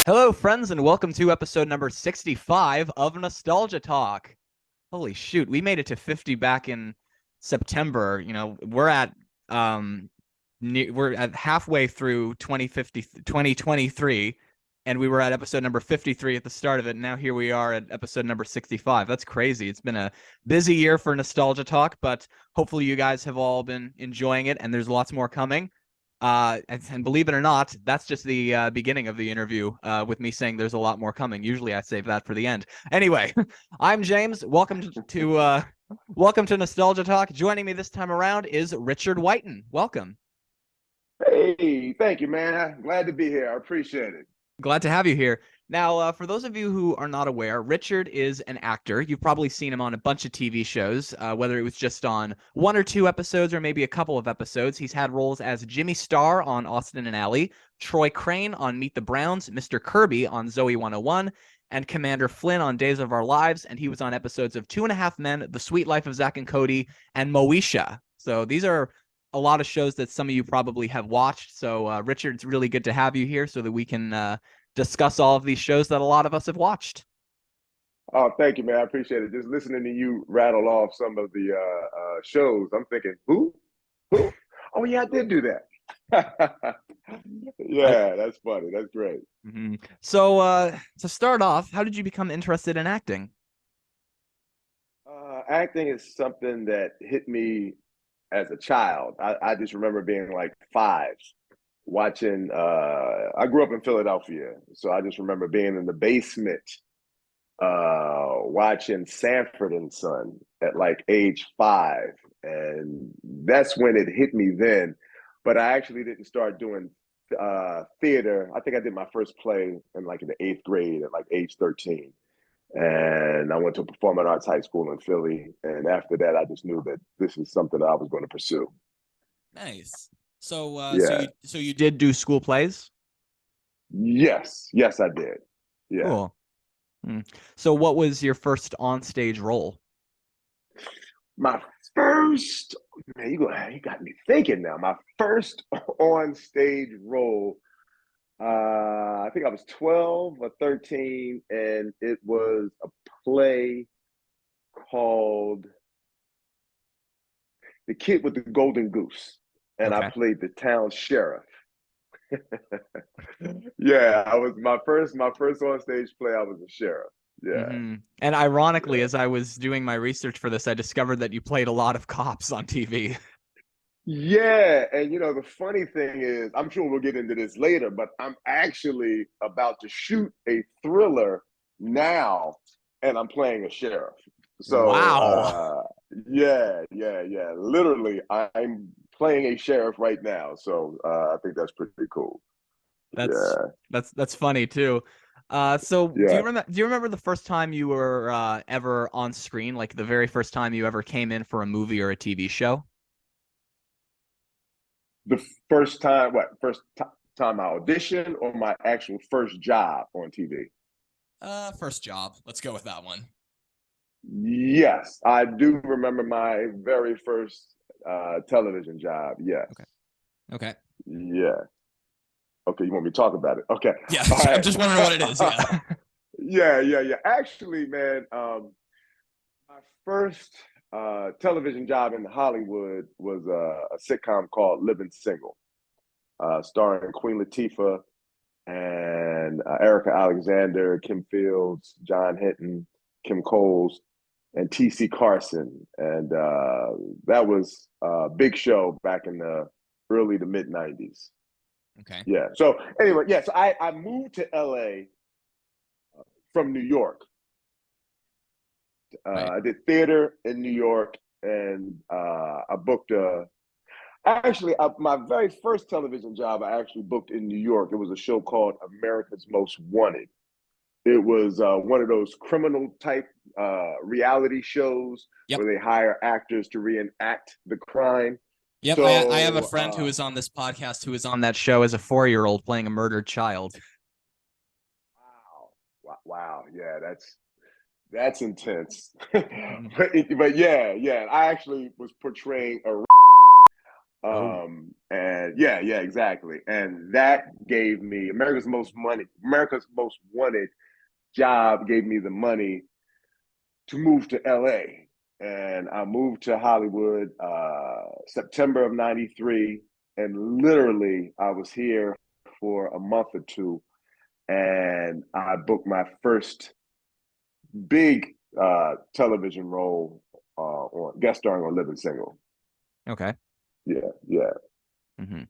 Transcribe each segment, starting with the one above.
Hello, friends, and welcome to episode number 65 of Nostalgia Talk. Holy shoot, we made it to 50 back in September. Um we're at halfway through 2023, and we were at episode number 53 at the start of it. And now here we are at episode number 65. That's crazy. It's been a busy year for Nostalgia Talk, but hopefully you guys have all been enjoying it, and there's lots more coming. And believe it or not, that's just the beginning of the interview with me saying there's a lot more coming. Usually I save that for the end. Anyway, I'm James. Welcome to Nostalgia Talk. Joining me this time around is Richard Whiten. Welcome. Hey, thank you, man. Glad to be here. I appreciate it. Glad to have you here. Now, for those of you who are not aware, Richard is an actor. You've probably seen him on a bunch of TV shows, whether it was just on one or two episodes or maybe a couple of episodes. He's had roles as Jimmy Starr on Austin and Ally, Troy Crane on Meet the Browns, Mr. Kirby on Zoe 101, and Commander Flynn on Days of Our Lives. And he was on episodes of Two and a Half Men, The Sweet Life of Zack and Cody, and Moesha. So these are a lot of shows that some of you probably have watched. So, Richard, it's really good to have you here so that we can discuss all of these shows that a lot of us have watched. Oh, thank you, man. I appreciate it. Just listening to you rattle off some of the shows, I'm thinking, who? Who? Oh, yeah, I did do that. Yeah, that's funny. That's great. So, to start off, how did you become interested in acting? Acting is something that hit me as a child. I just remember being like five, watching. I grew up in Philadelphia, so I just remember being in the basement, watching Sanford and Son at like age five, and that's when it hit me then. But I actually didn't start doing theater. I think I did my first play in the eighth grade at like age 13. And I went to a performing arts high school in Philly. And after that, I just knew that this is something that I was going to pursue. Nice. So, Yeah. so you did do school plays? Yes. Yes, I did. Yeah. Cool. So, what was your first on-stage role? My first, man, you got me thinking now. My first on stage role, I think I was 12 or 13, and it was a play called The Kid with the Golden Goose. And I Okay. played the town sheriff. Yeah, I was my first on stage play, I was a sheriff. Yeah. And ironically, Yeah. as I was doing my research for this, I discovered that you played a lot of cops on TV. Yeah, and the funny thing is, I'm sure we'll get into this later, but I'm actually about to shoot a thriller now, and I'm playing a sheriff. So, Wow. yeah. Literally, I'm playing a sheriff right now. So, I think that's pretty cool. That's Yeah, that's funny too. So yeah. do you remember the first time you were ever on screen, like the very first time you ever came in for a movie or a TV show? The first time, time I auditioned or my actual first job on TV? First job. Let's go with that one. Yes, I do remember my very first television job. Yes. Okay. Okay. Yeah. Okay, you want me to talk about it? Okay. Yeah, All I'm right. just wondering what it is. Yeah. Yeah. Actually, man, my first television job in Hollywood was a sitcom called Living Single, starring Queen Latifah and Erica Alexander, Kim Fields, John Hinton, Kim Coles, and T.C. Carson. And that was a big show back in the early to mid 90s. Okay. Yeah. So anyway, yeah. So I moved to LA from New York. Right. I did theater in New York, and I booked my very first television job I actually booked in New York. It was a show called America's Most Wanted. It was one of those criminal type reality shows Yep. where they hire actors to reenact the crime. Yep. I have a So, friend who is on this podcast who was on that show as a 4-year-old playing a murdered child. wow, yeah, that's intense. but yeah, I actually was portraying a Oh. and yeah, exactly. And that gave me America's Most Wanted job gave me the money to move to LA. And I moved to Hollywood September of '93. And literally, I was here for a month or two. And I booked my first big television role on guest starring on Living Single. Okay. Yeah, yeah. Mm-hmm.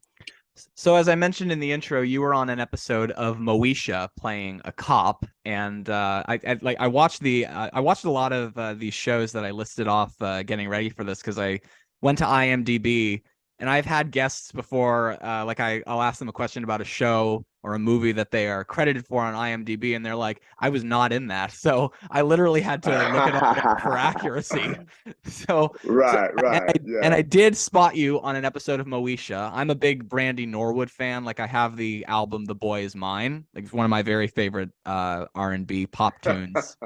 So as I mentioned in the intro, you were on an episode of Moesha playing a cop, and I watched I watched a lot of these shows that I listed off getting ready for this because I went to IMDb, and I've had guests before, I'll ask them a question about a show or a movie that they are credited for on IMDb, and they're like, I was not in that, so I literally had to look it up for accuracy. So Right, right, and yeah. I did spot you on an episode of Moesha. I'm a big Brandy Norwood fan. Like I have the album "The Boy Is Mine." Like it's one of my very favorite R&B pop tunes.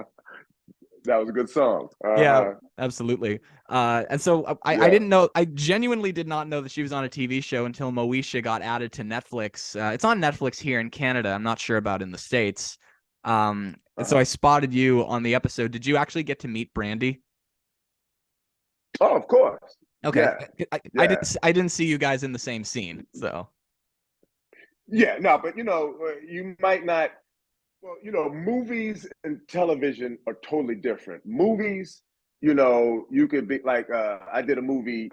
That was a good song. Yeah, Uh-huh. absolutely. And so I Yeah. didn't know. I genuinely did not know that she was on a TV show until Moesha got added to Netflix. It's on Netflix here in Canada. I'm not sure about in the States. And so Uh-huh. I spotted you on the episode. Did you actually get to meet Brandy? Oh, of course. Okay, Yeah, yeah. I didn't see you guys in the same scene. So Yeah, no, but you might not. Well, movies and television are totally different. Movies, you could be like, I did a movie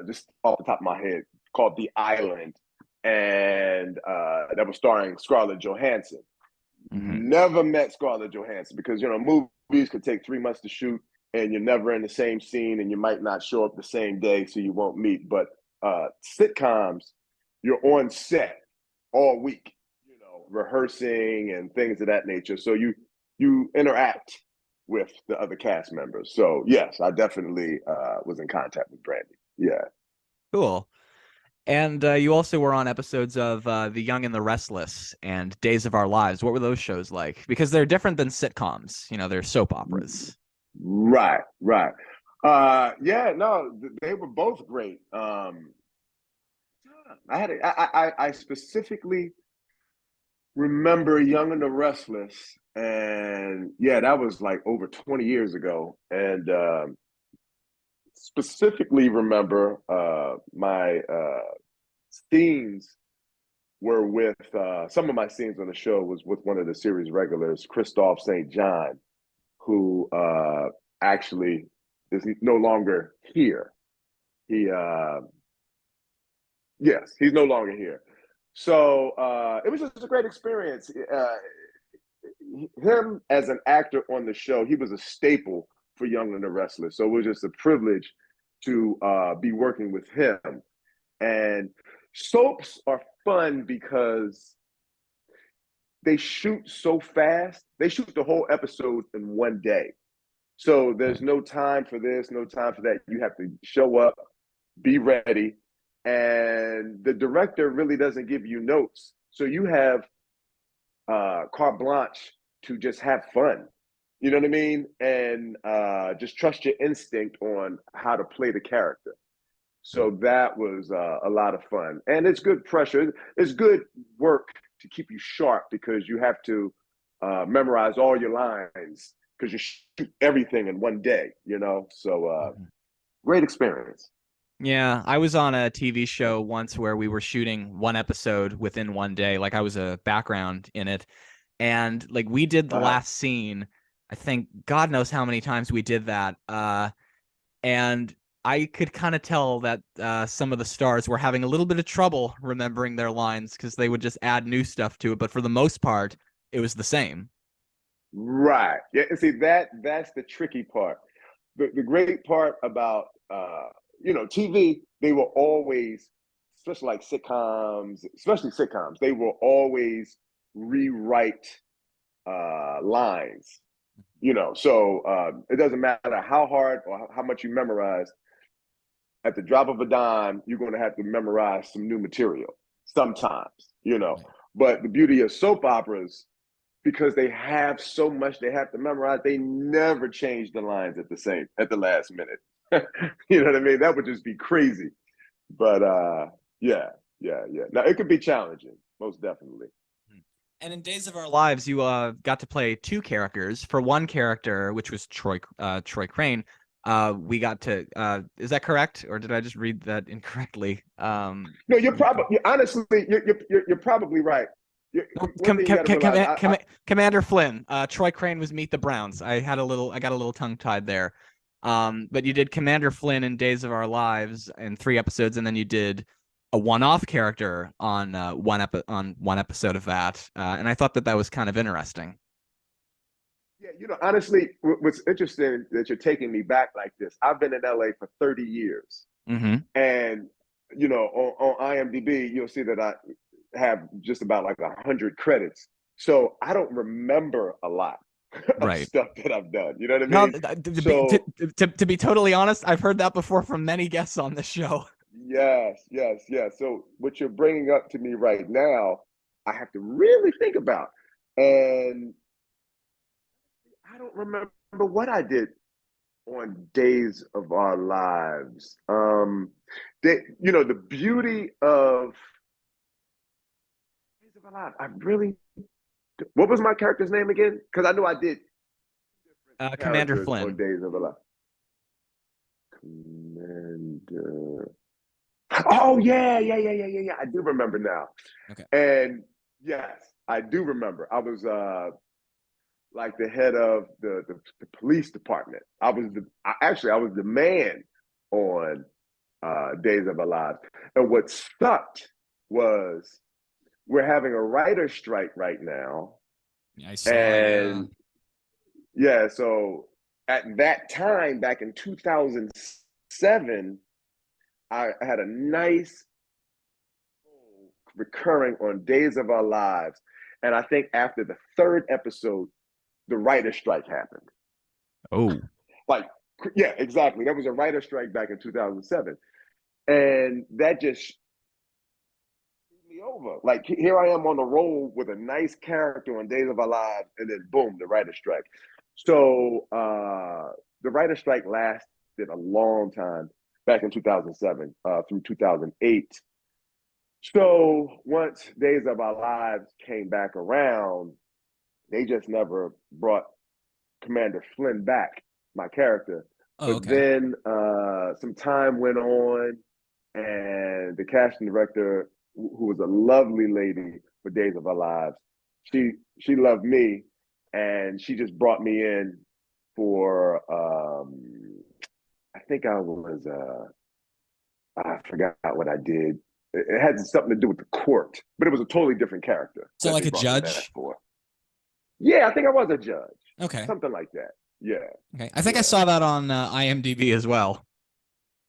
just off the top of my head called The Island, and that was starring Scarlett Johansson. mhm. Never met Scarlett Johansson because, movies could take 3 months to shoot and you're never in the same scene and you might not show up the same day, so you won't meet. But sitcoms, you're on set all week, rehearsing and things of that nature. So you interact with the other cast members. So yes, I definitely was in contact with Brandy. Yeah. Cool. And you also were on episodes of The Young and the Restless and Days of Our Lives. What were those shows like? Because they're different than sitcoms. They're soap operas. Right, right. Yeah, no, they were both great. I specifically remember Young and the Restless, and yeah, that was like over 20 years ago. And specifically remember my scenes were with some of my scenes on the show was with one of the series regulars, Christophe St. John, who actually is no longer here. He Yes, he's no longer here. So it was just a great experience. Him as an actor on the show, he was a staple for Young and the Restless. So it was just a privilege to be working with him. And soaps are fun because they shoot so fast. They shoot the whole episode in one day. So there's no time for this, no time for that. You have to show up, be ready, and the director really doesn't give you notes. So you have carte blanche to just have fun. You know what I mean? And just trust your instinct on how to play the character. So that was a lot of fun. And it's good pressure. It's good work to keep you sharp because you have to memorize all your lines because you shoot everything in one day. So Mhm. great experience. Yeah, I was on a TV show once where we were shooting one episode within one day. Like I was a background in it. And like we did the Uh-huh. last scene. I think God knows how many times we did that. And I could kind of tell that some of the stars were having a little bit of trouble remembering their lines because they would just add new stuff to it. But for the most part, it was the same. Right. Yeah. And see that's the tricky part. The great part about TV, they will always, especially sitcoms, they will always rewrite lines. So it doesn't matter how hard or how much you memorize. At the drop of a dime, you're going to have to memorize some new material sometimes. But the beauty of soap operas, because they have so much they have to memorize, they never change the lines at the last minute. You know what I mean? That would just be crazy. But yeah, yeah, yeah. Now it could be challenging. most definitely. And in Days of Our Lives, you got to play two characters. For one character, which was Troy Crane, we got to is that correct, or did I just read that incorrectly? No, you're probably honestly you're probably right. One thing you got to realize, Commander Flynn, Troy Crane was Meet the Browns. I got a little tongue tied there. But you did Commander Flynn in Days of Our Lives in 3 episodes, and then you did a one-off character on one episode of that, and I thought that was kind of interesting. yeah, honestly, what's interesting that you're taking me back like this. I've been in LA for 30 years, and on IMDb, you'll see that I have just about like 100 credits. So I don't remember a lot of stuff that I've done. You know what I mean? To be totally honest, I've heard that before from many guests on the show. Yes. So what you're bringing up to me right now, I have to really think about. And I don't remember what I did on Days of Our Lives. The beauty of Days of Our Lives, what was my character's name again? Because I know I did Commander Flynn on Days of Our Lives. Commander. Oh yeah. I do remember now. Okay. And yes, I do remember. I was like the head of the police department. I was the man on Days of Our Lives. And what sucked was we're having a writer's strike right now. I saw. Yeah, so at that time, back in 2007, I had a nice recurring on Days of Our Lives. And I think after the 3rd episode, the writer's strike happened. Oh. Yeah, exactly. There was a writer's strike back in 2007. And that just screwed me over. Like, here I am on the roll with a nice character on Days of Our Lives, and then boom, the writer's strike. So the writer's strike lasted a long time back in 2007 through 2008. So once Days of Our Lives came back around, they just never brought Commander Flynn back, my character. But then some time went on, and the casting director, who was a lovely lady for Days of Our Lives, she loved me, and she just brought me in for I think I forgot what I did. It had something to do with the court, but it was a totally different character. So like a judge? Yeah, I think I was a judge. Okay. Something like that. Yeah. Okay. I think I saw that on IMDb as well.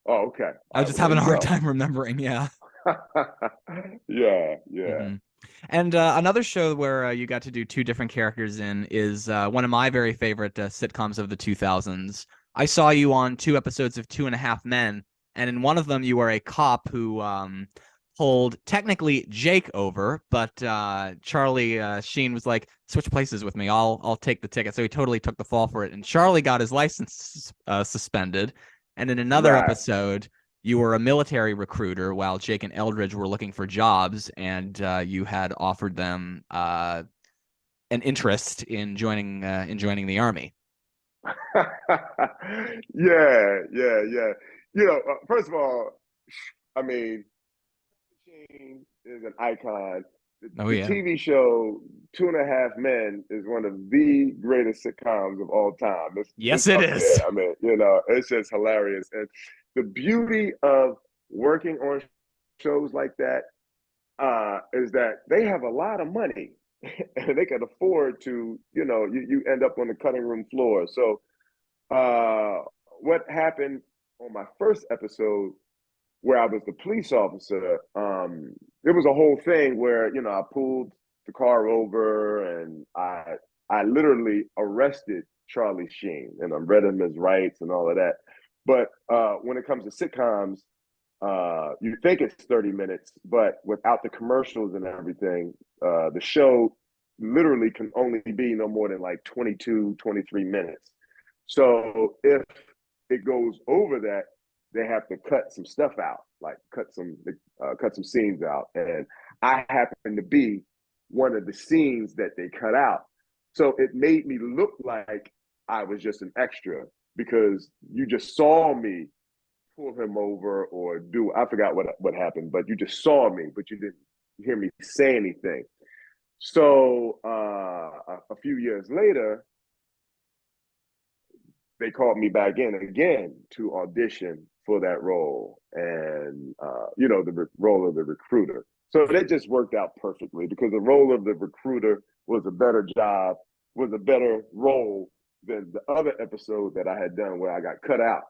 Oh, okay. I was just having a hard time remembering. Yeah. Yeah. And another show where you got to do 2 different characters in is one of my very favorite sitcoms of the 2000s. I saw you on 2 episodes of 2.5 Men, and in one of them you were a cop who pulled technically Jake over, but Charlie Sheen was like, switch places with me. I'll take the ticket. So he totally took the fall for it. And Charlie got his license suspended. And in another episode, you were a military recruiter while Jake and Eldridge were looking for jobs, and you had offered them an interest in joining the army. Yeah. First of all, I mean, Sheen is an icon. The TV show 2.5 Men is one of the greatest sitcoms of all time. It is. There. I mean, it's just hilarious. And the beauty of working on shows like that is that they have a lot of money and they can afford to, you end up on the cutting room floor. So what happened on my first episode where I was the police officer, there was a whole thing where, I pulled the car over and I literally arrested Charlie Sheen and I read him his rights and all of that. But when it comes to sitcoms, you think it's 30 minutes, but without the commercials and everything, the show literally can only be no more than like 22, 23 minutes. So if it goes over that, they have to cut some stuff out. like cut some scenes out, and I happened to be one of the scenes that they cut out. So it made me look like I was just an extra because you just saw me pull him over or do, I forgot what happened, but you just saw me, but you didn't hear me say anything. So a few years later, they called me back in again to audition for that role, and the role of the recruiter. So that just worked out perfectly because the role of the recruiter was a better job, was a better role than the other episode that I had done where I got cut out.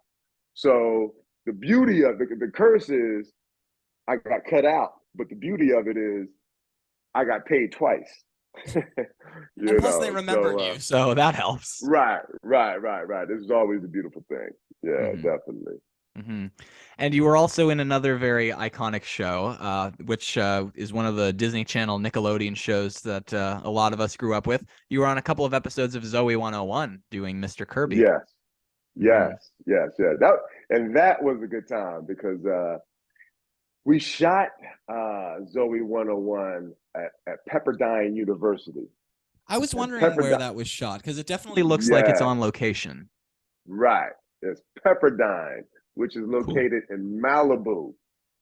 So the beauty of the curse is I got cut out, but the beauty of it is I got paid twice. And plus they remembered you, so that helps. Right. This is always a beautiful thing. Yeah, definitely. Mm-hmm. And you were also in another very iconic show, which is one of the Disney Channel Nickelodeon shows that a lot of us grew up with. You were on a couple of episodes of Zoe 101 doing Mr. Kirby. Yes. That was a good time because we shot Zoe 101 at Pepperdine University. I was wondering where that was shot because it definitely looks like it's on location. Right. It's Pepperdine, which is located in Malibu,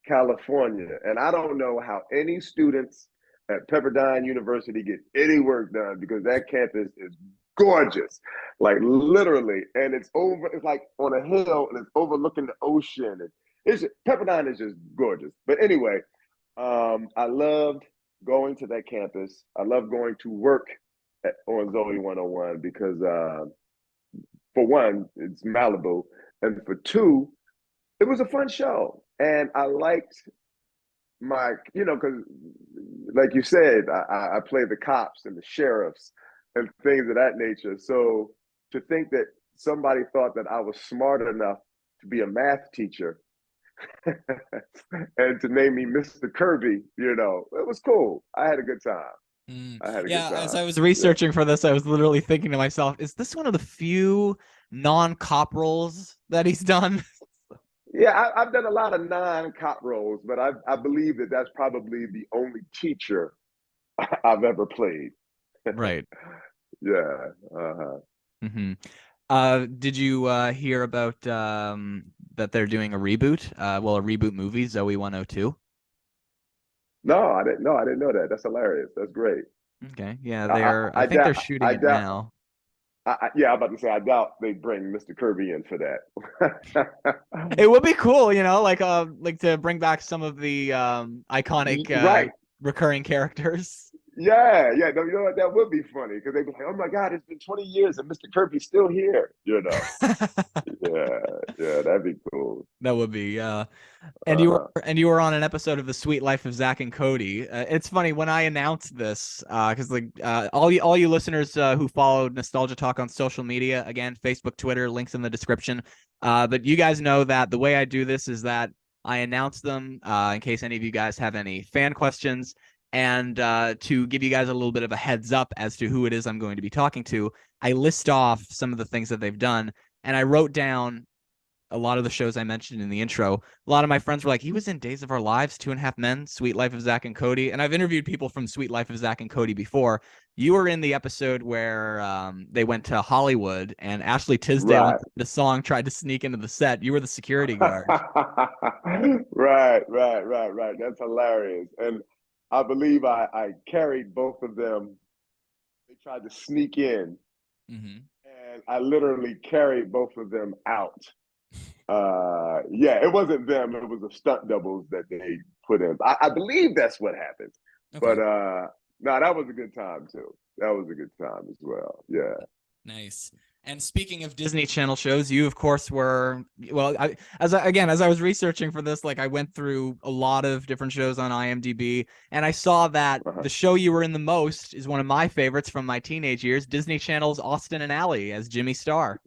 California. And I don't know how any students at Pepperdine University get any work done because that campus is gorgeous, like literally. And it's like on a hill and it's overlooking the ocean. And Pepperdine is just gorgeous. But anyway, I loved going to that campus. I loved going to work on Zoe 101 because for one, it's Malibu. And for two, it was a fun show. And I liked because like you said, I play the cops and the sheriffs and things of that nature. So to think that somebody thought that I was smart enough to be a math teacher and to name me Mr. Kirby, it was cool. I had a good time. As I was researching for this, I was literally thinking to myself, is this one of the few non-cop roles that he's done? Yeah, I've done a lot of non-cop roles, but I believe that that's probably the only teacher I've ever played. Right. Yeah. Did you hear about that they're doing a reboot? A reboot movie, Zoe 102? No, I didn't know. I didn't know that. That's hilarious. That's great. Okay. Yeah, I think they're shooting it now. I'm about to say, I doubt they bring Mr. Kirby in for that. It would be cool, like to bring back some of the iconic recurring characters. Yeah. That would be funny because they'd be like, "Oh my God, it's been 20 years and Mr. Kirby's still here." Yeah, that'd be cool. That would be. And you were on an episode of The Sweet Life of Zack and Cody. It's funny when I announced this, because all you listeners who followed Nostalgia Talk on social media, again, Facebook, Twitter, links in the description. But you guys know that the way I do this is that I announce them in case any of you guys have any fan questions. And to give you guys a little bit of a heads up as to who it is I'm going to be talking to, I list off some of the things that they've done. And I wrote down a lot of the shows I mentioned in the intro. A lot of my friends were like, he was in Days of Our Lives, 2.5 Men, Sweet Life of Zack and Cody. And I've interviewed people from Sweet Life of Zack and Cody before. You were in the episode where they went to Hollywood and Ashley Tisdale, the song, tried to sneak into the set. You were the security guard. Right. That's hilarious. And I believe I carried both of them. They tried to sneak in, and I literally carried both of them out. It wasn't them. It was the stunt doubles that they put in. I believe that's what happened. Okay. But no, that was a good time too. That was a good time as well. Yeah. Nice. And speaking of Disney Channel shows, you of course were, as I was researching for this, I went through a lot of different shows on IMDb, and I saw that the show you were in the most is one of my favorites from my teenage years, Disney Channel's Austin and Ally as Jimmy Starr.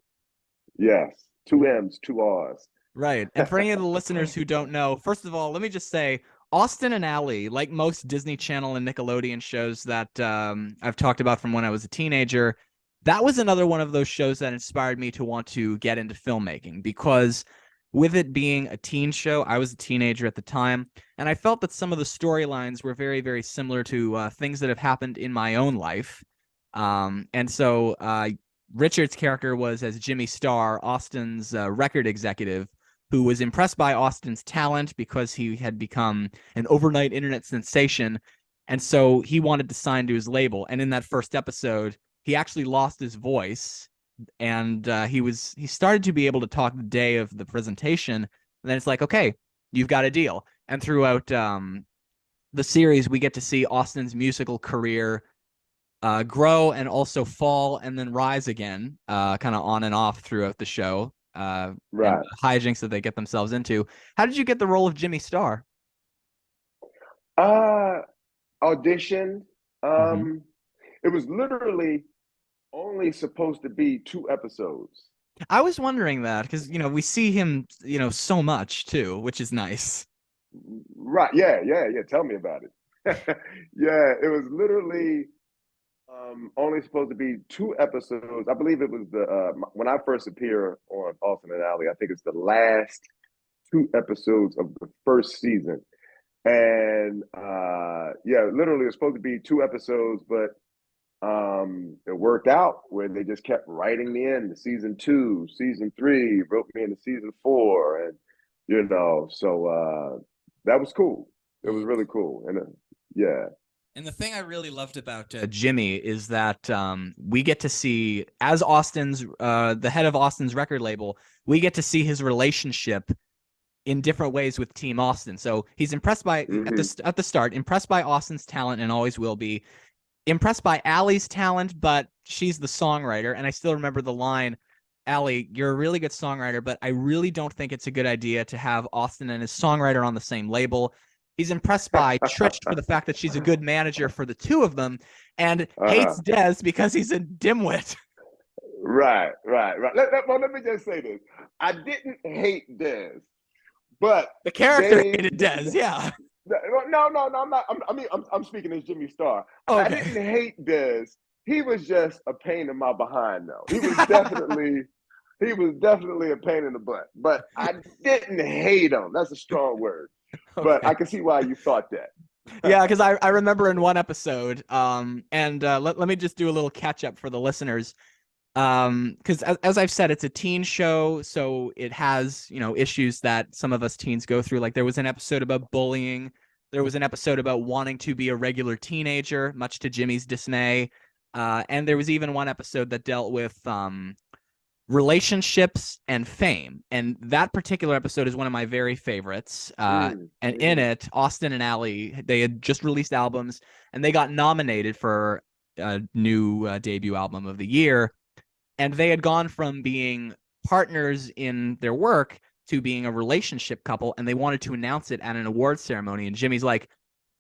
Yes, 2 M's, 2 R's. Right. And for any of the listeners who don't know, first of all, let me just say, Austin and Ally, like most Disney Channel and Nickelodeon shows that I've talked about from when I was a teenager, that was another one of those shows that inspired me to want to get into filmmaking because with it being a teen show, I was a teenager at the time, and I felt that some of the storylines were very, very similar to things that have happened in my own life. And so Richard's character was as Jimmy Starr, Austin's record executive, who was impressed by Austin's talent because he had become an overnight internet sensation. And so he wanted to sign to his label. And in that first episode, he actually lost his voice, and he started to be able to talk the day of the presentation. And then it's like, okay, you've got a deal. And throughout the series, we get to see Austin's musical career grow and also fall and then rise again, kind of on and off throughout the show, and Right. the hijinks that they get themselves into. How did you get the role of Jimmy Starr? Uh, Audition. Mm-hmm. It was literally only supposed to be 2 episodes. I was wondering that because we see him so much too, which is nice. Right. Yeah, yeah, yeah. Tell me about it. Yeah, it was literally only supposed to be 2 episodes. I believe it was the when I first appear on Austin and Alley, I think it's the last 2 episodes of the first season. And yeah, literally it was supposed to be 2 episodes, but it worked out where they just kept writing me in to season 2, season 3, wrote me into season 4, and so that was cool. It was really cool, and yeah. And the thing I really loved about Jimmy is that we get to see, as Austin's the head of Austin's record label, we get to see his relationship in different ways with Team Austin. So he's impressed by at the start, impressed by Austin's talent and always will be. Impressed by Allie's talent, but she's the songwriter. And I still remember the line, Allie, you're a really good songwriter, but I really don't think it's a good idea to have Austin and his songwriter on the same label. He's impressed by Trish for the fact that she's a good manager for the two of them, and hates Dez because he's a dimwit. Right. Well, let me just say this. I didn't hate Dez, but the character hated Dez, yeah. No, I'm not. I'm speaking as Jimmy Starr. Okay. I didn't hate Dez. He was just a pain in my behind, though. He was definitely a pain in the butt. But I didn't hate him. That's a strong word. Okay. But I can see why you thought that. Yeah, because I remember in one episode, and let me just do a little catch up for the listeners. Because as I've said, it's a teen show, so it has issues that some of us teens go through. Like there was an episode about bullying, there was an episode about wanting to be a regular teenager, much to Jimmy's dismay, and there was even one episode that dealt with relationships and fame. And that particular episode is one of my very favorites. And in it, Austin and Allie, they had just released albums, and they got nominated for a new debut album of the year. And they had gone from being partners in their work to being a relationship couple, and they wanted to announce it at an awards ceremony. And Jimmy's like,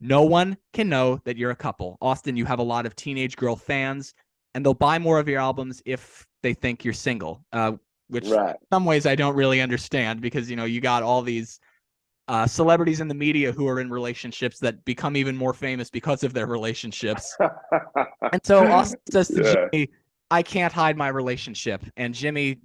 no one can know that you're a couple. Austin, you have a lot of teenage girl fans, and they'll buy more of your albums if they think you're single, which in some ways I don't really understand because, you got all these celebrities in the media who are in relationships that become even more famous because of their relationships. And so Austin says to Jimmy, I can't hide my relationship. And Jimmy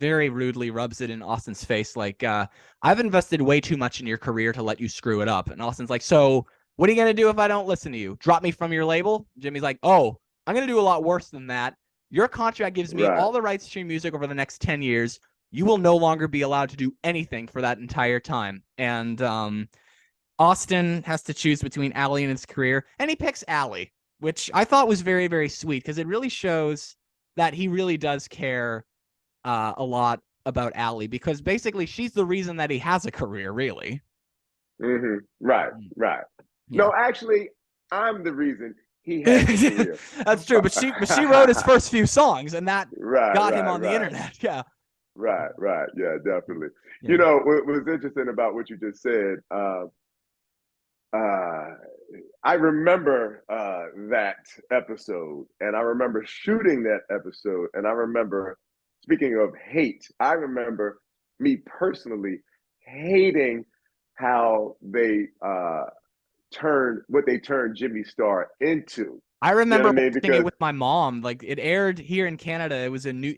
very rudely rubs it in Austin's face like, I've invested way too much in your career to let you screw it up. And Austin's like, so what are you going to do if I don't listen to you? Drop me from your label? Jimmy's like, oh, I'm going to do a lot worse than that. Your contract gives me all the rights to your music over the next 10 years. You will no longer be allowed to do anything for that entire time. And Austin has to choose between Allie and his career, and he picks Allie, which I thought was very, very sweet because it really shows that he really does care a lot about Allie, because basically she's the reason that he has a career, really. Right. Yeah. No, actually, I'm the reason he has a career. That's true, but she wrote his first few songs, and that got him on the internet. Yeah. Right. Yeah, definitely. Yeah. What was interesting about what you just said, I remember that episode, and I remember shooting that episode, and I remember, speaking of hate, I remember me personally hating how they turned Jimmy Starr into. I You know remember what I mean? watching it Because with my mom. Like it aired here in Canada. It was New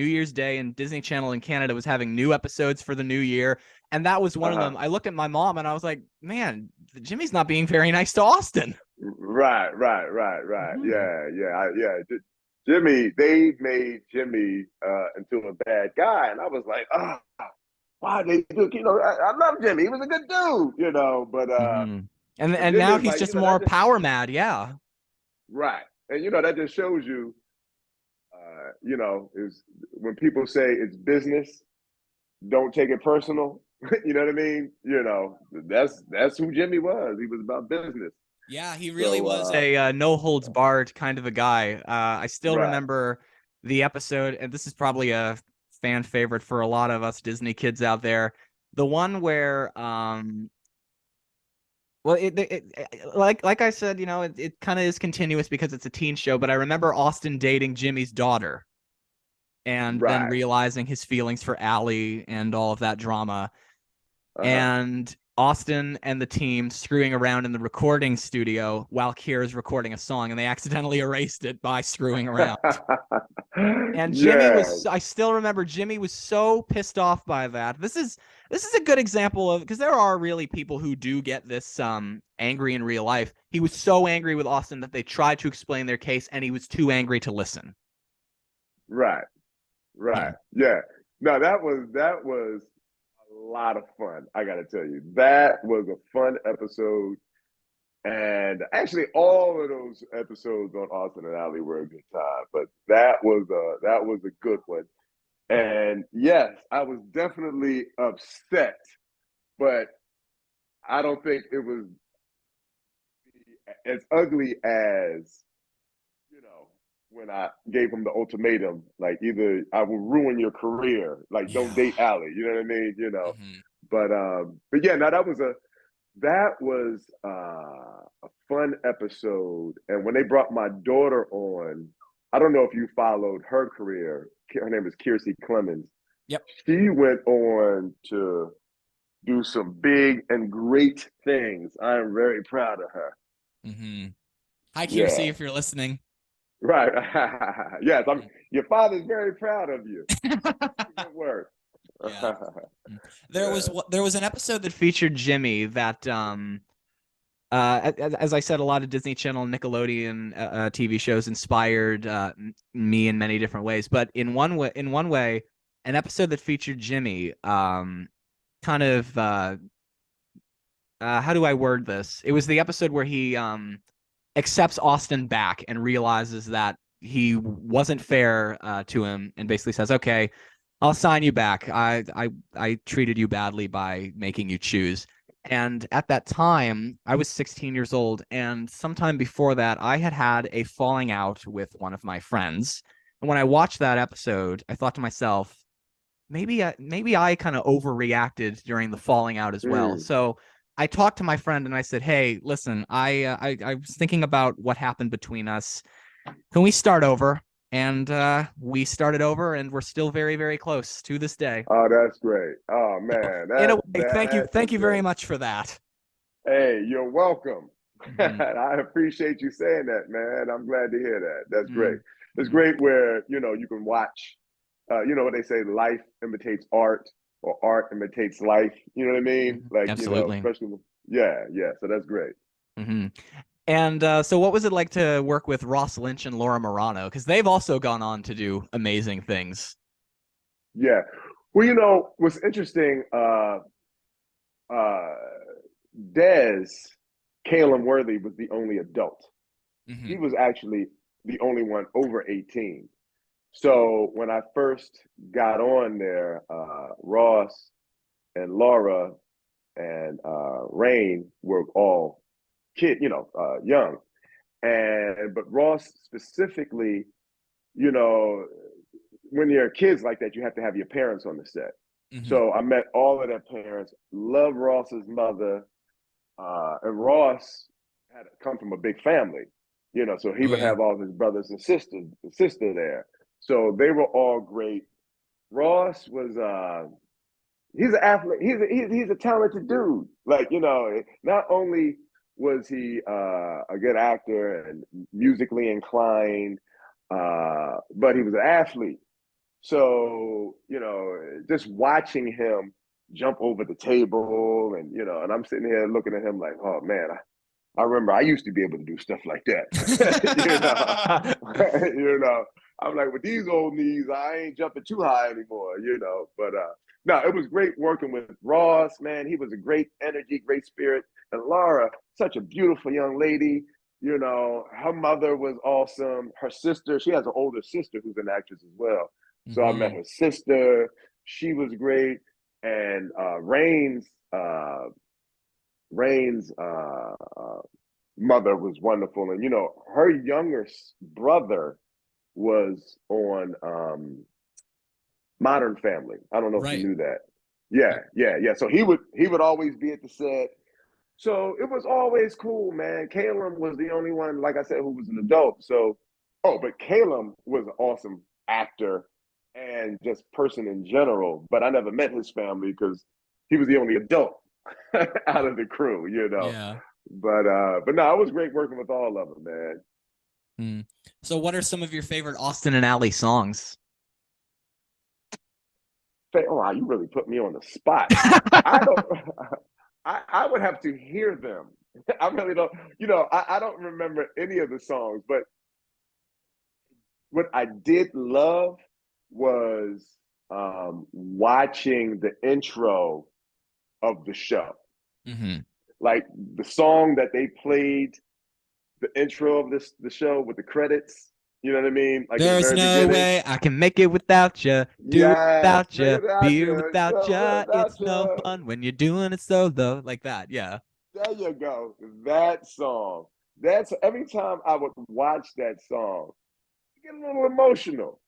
Year's Day, and Disney Channel in Canada was having new episodes for the new year, and that was one of them. uh-huh. I looked at my mom and I was like, "Man, Jimmy's not being very nice to Austin." Right. Mhm. Yeah. Jimmy, they made Jimmy into a bad guy, and I was like, why they do? I love Jimmy. He was a good dude, But Hmm. And Jimmy now was he's like, just that more just power mad. Yeah. right, and that just shows you, is when people say it's business, don't take it personal. You know what I mean? That's who Jimmy was. He was about business. Yeah, he really So was a no holds barred kind of a guy. I still right, remember the episode, and this is probably a fan favorite for a lot of us Disney kids out there. The one where, well, like I said, it kind of is continuous because it's a teen show. But I remember Austin dating Jimmy's daughter, and then right, realizing his feelings for Allie and all of that drama, uh and Austin and the team screwing around in the recording studio while Kira's recording a song, and they accidentally erased it by screwing around. huh. And Yeah, I still remember Jimmy was so pissed off by that. This is a good example of, because there are really people who do get this angry in real life. He was so angry with Austin that they tried to explain their case, and he was too angry to listen. right, Yeah. right. Yeah. No, that was a lot of fun. I got to tell you, that was a fun episode. And actually, all of those episodes on Austin and Alley were a good time. But that was a good one. And yes, I was definitely upset, but I don't think it was as ugly as when I gave him the ultimatum, like either I will ruin your career, like don't Yeah. date Allie. You know what I mean? Hmm. But yeah, no, that was a fun episode. And when they brought my daughter on, I don't know if you followed her career. Her name is Kiersey Clemens. Yep. She went on to do some big and great things. I am very proud of her. Hmm. Hi, Kiersey, Yeah. if you're listening. Right. Yes, your father's very proud of you. Good work. Yeah. Mm. Yeah. There was an episode that featured Jimmy that as I said, a lot of Disney Channel and Nickelodeon TV shows inspired me in many different ways. But in one way, an episode that featured Jimmy, kind of how do I word this? It was the episode where he accepts Austin back and realizes that he wasn't fair to him, and basically says, "Okay, I'll sign you back. I treated you badly by making you choose." And at that time, I was 16 years old, and sometime before that, I had had a falling out with one of my friends. And when I watched that episode, I thought to myself, maybe I kind of overreacted during the falling out as well. Mm. So I talked to my friend and I said, "Hey, listen, I was thinking about what happened between us. Can we start over?" And we started over, and we're still very, very close to this day. Oh, that's great. Oh So, man, in a that way, that thank is you very great. much for that. Hey, you're welcome. Hmm. I appreciate you saying that, man. I'm glad to hear that. That's great. It's Hmm. great where you can watch. You know what they say: life imitates art, or art imitates life. You know what I mean? Like Absolutely. especially yeah. So that's great. Hmm. And so, what was it like to work with Ross Lynch and Laura Marano? Because they've also gone on to do amazing things. Yeah. Well, what's interesting. Uh, Des Caleb Worthy was the only adult. He Hmm. was actually the only one over 18. So when I first got on there, Ross and Laura and Rain were all young. But Ross specifically, you know, when you're kids like that, you have to have your parents on the set. Hmm. So I met all of their parents. Love Ross's mother, and Ross had come from a big family, so he Oh would yeah. have all his brothers and sister there. So they were all great. Ross was he's an athlete. He's a talented dude. Like, not only was he a good actor and musically inclined, but he was an athlete. So, just watching him jump over the table and I'm sitting here looking at him like, oh man, I remember I used to be able to do stuff like that. I'm like, with these old knees, I ain't jumping too high anymore. But no, it was great working with Ross, man. He was a great energy, great spirit. And Laura, such a beautiful young lady. Her mother was awesome. Her sister, she has an older sister who's an actress as well. So I met her sister. She was great. And Rain's mother was wonderful. And, her younger brother was on Modern Family. I don't know if you knew that. Yeah. So he would always be at the set. So it was always cool, man. Caleb was the only one, like I said, who was an adult. But Caleb was an awesome actor and just person in general. But I never met his family because he was the only adult out of the crew, Yeah. But no, it was great working with all of them, man. So what are some of your favorite Austin and Ally songs? Oh, wow, you really put me on the spot. I would have to hear them. I really don't, I don't remember any of the songs, but what I did love was watching the intro of the show. Like the song that they played, the intro of the show with the credits. You know what I mean? Like there's no way I can make it without you. Do it without you. Be without you. It's no fun when you're doing it solo. Like that. Yeah. There you go. That song. That's every time I would watch that song, I get a little emotional.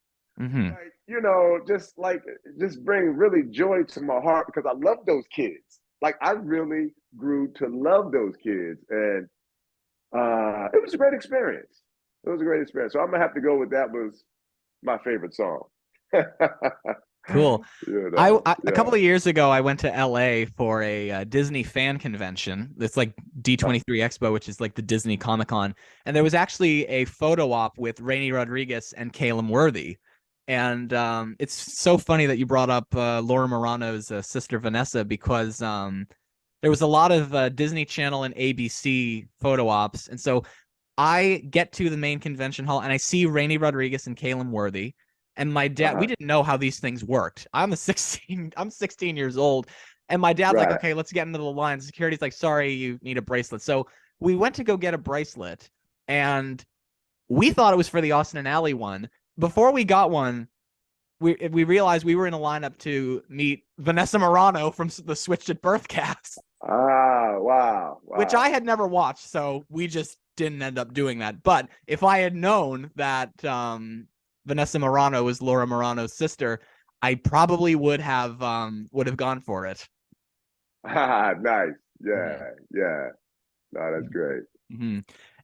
Like, just bring really joy to my heart because I love those kids. Like I really grew to love those kids. And it was a great experience. So I'm gonna have to go with that was my favorite song. Cool. A couple of years ago, I went to LA for a Disney fan convention. It's like D23 Expo, which is like the Disney Comic Con. And there was actually a photo op with Rainey Rodriguez and Caleb Worthy. And it's so funny that you brought up Laura Marano's sister Vanessa because there was a lot of Disney Channel and ABC photo ops. And so I get to the main convention hall and I see Rainey Rodriguez and Caleb Worthy. And my dad, we didn't know how these things worked. I'm 16 years old. And my dad's like, okay, let's get into the line. Security's like, sorry, you need a bracelet. So we went to go get a bracelet and we thought it was for the Austin and Ally one. Before we got one, we realized we were in a lineup to meet Vanessa Marano from the Switched at Birth cast. Wow. Which I had never watched, so we just didn't end up doing that. But if I had known that Vanessa Marano was Laura Marano's sister, I probably would have gone for it. Nice. Yeah. No, that's great.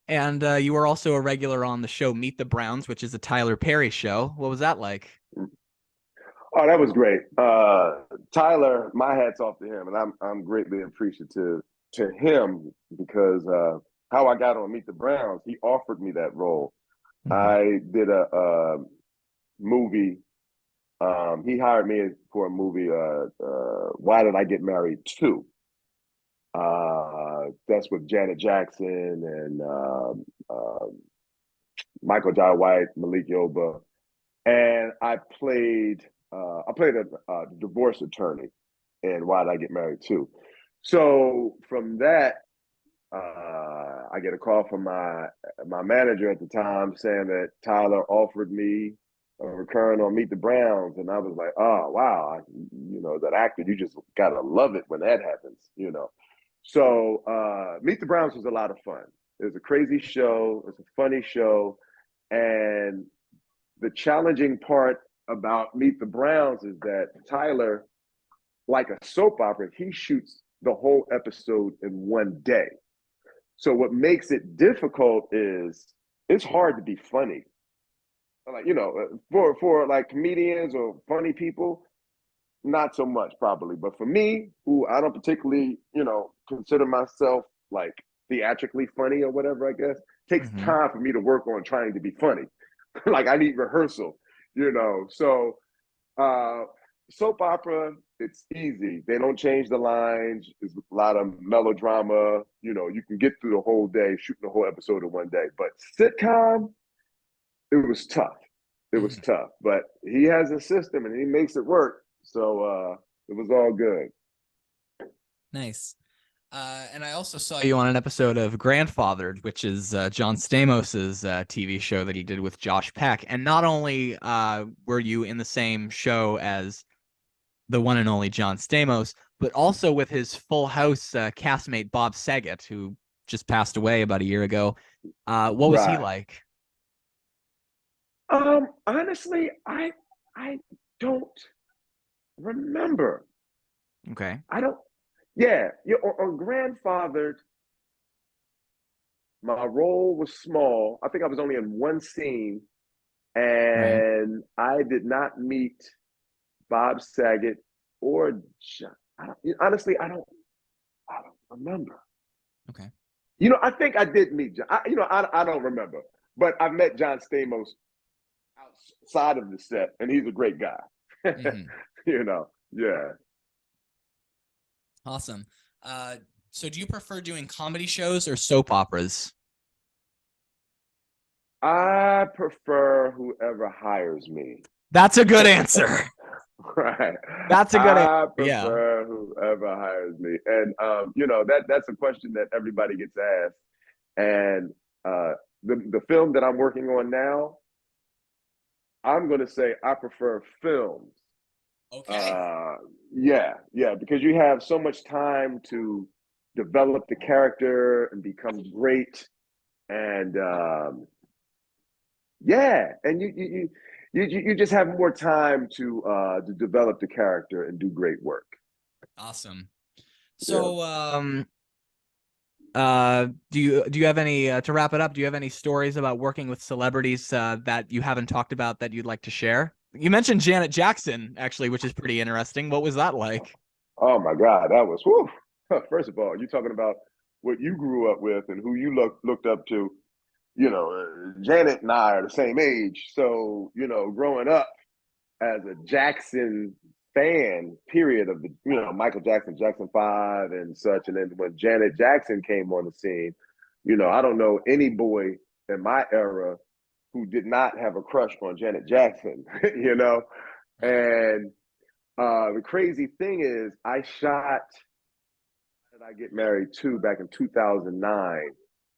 And you were also a regular on the show Meet the Browns, which is a Tyler Perry show. What was that like? Oh, that was great. Tyler, my hat's off to him, and I'm greatly appreciative to him because how I got on Meet the Browns, he offered me that role. I did a movie. He hired me for a movie. Why Did I Get Married 2? That's with Janet Jackson and Michael Jai White, Malik Yoba, and I played a divorce attorney in Why Did I Get Married 2? So from that, I get a call from my manager at the time saying that Tyler offered me a recurring on Meet the Browns, and I was like, oh wow, that actor, you just gotta love it when that happens, So Meet the Browns was a lot of fun. It was a crazy show. It's a funny show, and the challenging part about Meet the Browns is that Tyler, like a soap opera, he shoots the whole episode in one day. So what makes it difficult is it's hard to be funny. Like, for like comedians or funny people, not so much probably. But for me, who I don't particularly, consider myself like theatrically funny or whatever, I guess. Takes Mhm. time for me to work on trying to be funny. Like I need rehearsal, you know. So uh soap opera, it's easy. They don't change the lines. There's a lot of melodrama. You know, you can get through the whole day shooting the whole episode in one day. But sitcom, it was tough. It was Mhm. tough. But he has a system and he makes it work. So it was all good. Nice. And I also saw You on an episode of Grandfathered, which is John Stamos's TV show that he did with Josh Peck. And not only were you in the same show as the one and only John Stamos, but also with his Full House castmate Bob Saget, who just passed away about a year ago. What was he Right. like? Honestly, I don't remember. Okay. I don't. Yeah, on Grandfathered, my role was small. I think I was only in one scene, Right. and I did not meet Bob Saget or John. Honestly, I don't remember. Okay. You know, I think I did meet John. I don't remember, but I met John Stamos outside of the set, and he's a great guy. Hmm. You know, yeah. Awesome. So do you prefer doing comedy shows or Soap operas. I prefer whoever hires me. That's a good answer. Right. That's a good answer. I Yeah. prefer whoever hires me. And you know, that's a question that everybody gets asked. And the film that I'm working on now, I'm gonna say I prefer films. Okay. Yeah, because you have so much time to develop the character and become great. And yeah, and you just have more time to develop the character and do great work. Awesome. Yeah. So Do you have any to wrap it up? Do you have any stories about working with celebrities that you haven't talked about that you'd like to share? You mentioned Janet Jackson, actually, which is pretty interesting. What was that like? Oh my God, that was whew. First of all, you're talking about what you grew up with and who you looked up to. You know, Janet and I are the same age, so you know, growing up as a Jackson fan, period of the Michael Jackson, Jackson Five, and such, and then when Janet Jackson came on the scene, you know, I don't know any boy in my era who did not have a crush on Janet Jackson, you know, right. and the crazy thing is, I get married to back in 2009,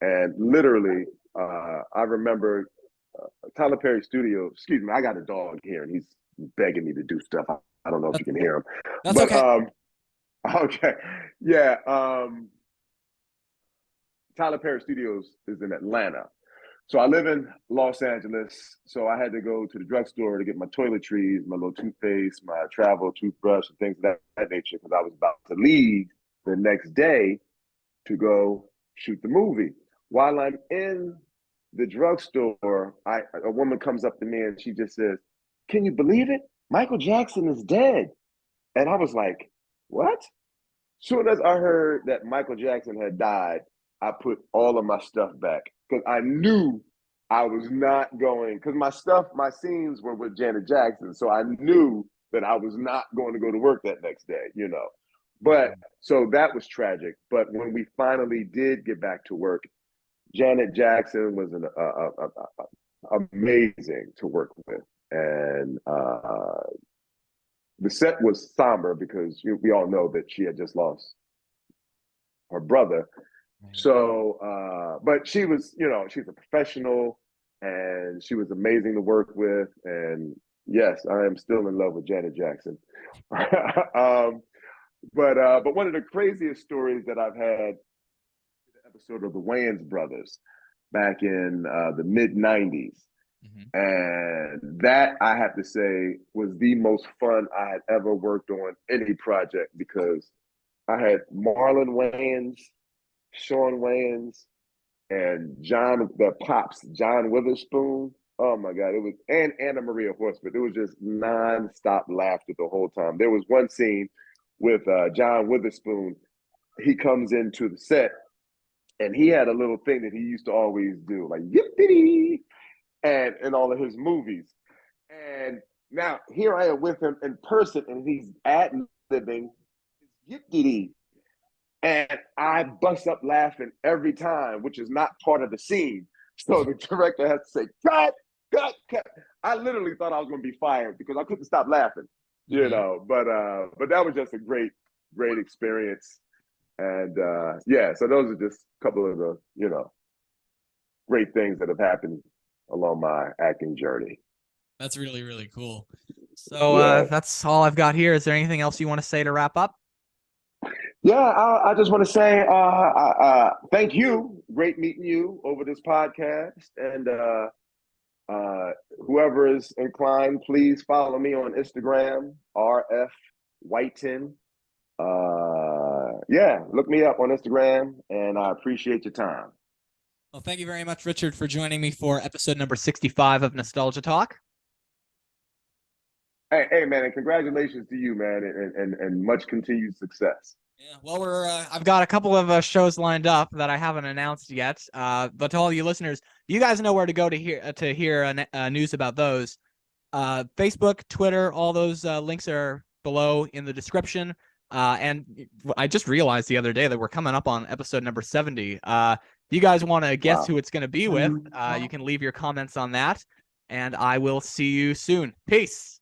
and literally, I remember Tyler Perry Studio. Excuse me, I got a dog here, and he's begging me to do stuff. I don't know if That- you can hear him, That's but okay. okay, yeah. Tyler Perry Studios is in Atlanta, so I live in Los Angeles. So I had to go to the drugstore to get my toiletries, my little toothpaste, my travel toothbrush, and things of that nature, because I was about to leave the next day to go shoot the movie. While I'm in the drugstore, a woman comes up to me and she just says, "Can you believe it? Michael Jackson is dead." And I was like, "What?" Soon as I heard that Michael Jackson had died, I put all of my stuff back because I knew I was not going, because my scenes were with Janet Jackson. So I knew that I was not going to go to work that next day, you know. But so that was tragic. But when we finally did get back to work, Janet Jackson was amazing to work with. And the set was somber because we all know that she had just lost her brother. Right. So, but she was, you know, she's a professional and she was amazing to work with. And yes, I am still in love with Janet Jackson. But one of the craziest stories that I've had, the episode of the Wayans brothers back in the mid '90s. Mhm. And that, I have to say, was the most fun I had ever worked on any project, because I had Marlon Wayans, Sean Wayans, and John, the pops, John Witherspoon. Oh my God, it was, and Anna Maria Horsford. It was just nonstop laughter the whole time. There was one scene with John Witherspoon. He comes into the set And he had a little thing that he used to always do, like yippity, and in all of his movies. And now here I am with him in person, and he's ad-libbing yippity. And I bust up laughing every time, which is not part of the scene. So the director has to say, cut, cut, cut. I literally thought I was going to be fired because I couldn't stop laughing, you know. But that was just a great experience. And yeah, so those are just a couple of the, you know, great things that have happened along my acting journey. That's really, really cool. So that's all I've got here. Is there anything else you want to say to wrap up? Yeah, I just want to say thank you. Great meeting you over this podcast. And whoever is inclined, please follow me on Instagram, RF Whiten. Yeah, look me up on Instagram, and I appreciate your time. Well, thank you very much, Richard, for joining me for episode Number 65 of Nostalgia Talk. Hey, man, and congratulations to you, man, and much continued success. Yeah, well, I've got a couple of shows lined up that I haven't announced yet. But to all you listeners, you guys know where to go to hear news about those. Facebook, Twitter, all those links are below in the description. And I just realized the other day that we're coming up on episode number 70. If you guys want to guess who it's going to be with, you can leave your comments on that. And I will see you soon. Peace.